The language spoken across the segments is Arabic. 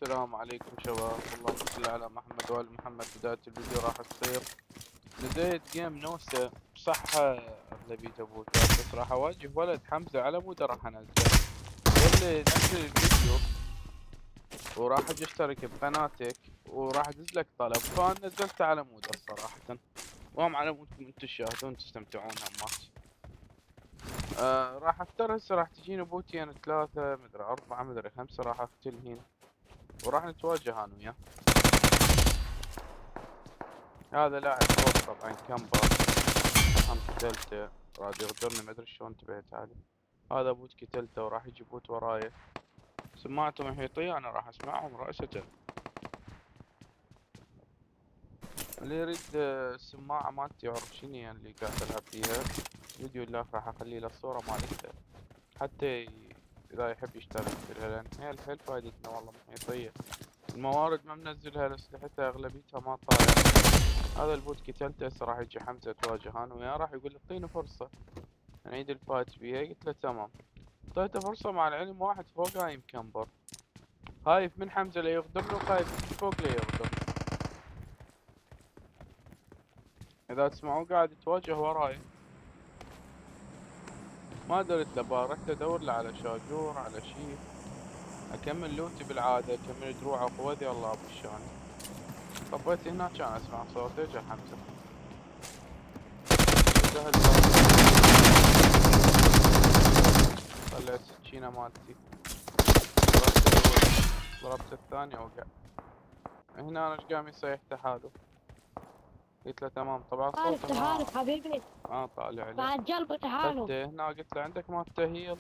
السلام عليكم شباب، اللهم صل على محمد وآل محمد. بداية الفيديو راح تصير بداية جيم نوسة، صح أغلبيته بوتات، بس راح أواجه ولد حمزة على موده راح أنزله. قال لي نزل الفيديو وراح أجي أشترك بقناتك وراح أدز لك طلب، فنزلته على موده الصراحة، وهم على مودكم انتم تشاهدون تستمتعون همات. راح اختار هسه، راح تجيني بوتين 3 مدري 4 مدري 5، راح اقتلهن وراح نتواجه انا وياه. هذا لاعب فوق طبعا كمبر، هم قتلته راد يغدرني، ما ادري شلون انتبهت عليه. هذا بوت قتلته وراح يجي بوت وراي، سماعته محيطية انا راح اسمعهم رأسة. اللي يريد السماعة مالتي يعرف شنو يعني اللي قاعد العب فيها، فيديو اللي راح اخلي له الصورة مالتها حتى اذا يحب يشترك فيها، لان هي حيل فايدتنا والله محيطية. الموارد ما منزلها، لأسلحتها اغلبيتها ما طالع. هذا البوت قتلته، هسه راح يجي حمزة تواجه انا وياه، راح يقول اعطيني فرصة نعيد الفايت بيها. قلت له تمام، اعطيته فرصة، مع العلم واحد فوق هاي مكمبر، خايف من حمزة لا يغدر له، خايف من فوق لا يغدر. اذا تسمعوا قاعد يتواجه وراي، ما درت له بار، رحت ادور له على شاجور على شي، اكمل لوتي بالعادة، اكمل دروع وقوذي الله ابو الشان. طبيت هناك كان اسمع صوته، جا حمزة سهل الباب. طلعت السكينة مالتي، ضربت الأول، ضربت الثاني وقع. هنا انا ايش قام يصيح تحالف، قلت له تمام، طبعا تحالف صوته تحالف حبيبي، ما طالع له. بعد قلبه تحالف. خدته هنا قلت له عندك مال تهيل،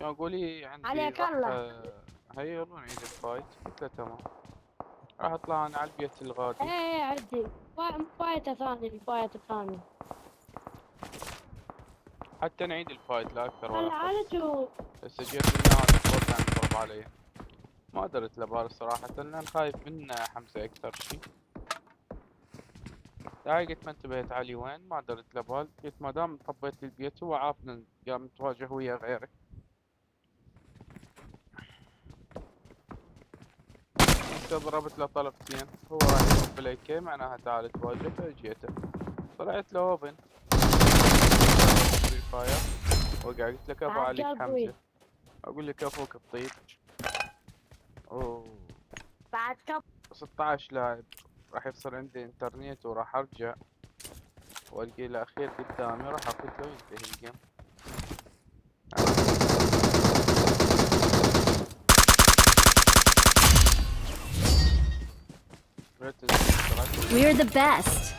يقول لي عندي، عليك راح الله. هيل ونعيد الفايت. قلت له تمام، راح اطلع انا على البيت الغادي ايه عدي فايته ثاني، الفايت الثاني حتى نعيد الفايت لا اكثر ولا هلا اقل. عالجوا. هسه جيت من هذا الصوت كان يضرب علي، ما درت له بال صراحة، لان خايف من حمزة اكثر شي. هاي قلت ما انتبهت علي وين، ما درت له بال، قلت ما دام طبيت لي البيت هو عافنا قام نتواجه ويا غيره. هسه ضربت له طلقتين، هو راح يروح بلايكي معناها تعال تواجه، فجيته طلعت له اوبن فري فاير، وقع. قلت له كفو بعد عليك قلبي، حمزة، اقول لك كفوك الطيب. اوه، بعد كب. 16 لاعب، راح يفصل عندي انترنت وراح ارجع والقي الاخير قدامي، راح اقتله وينتهي الجيم. We're the best.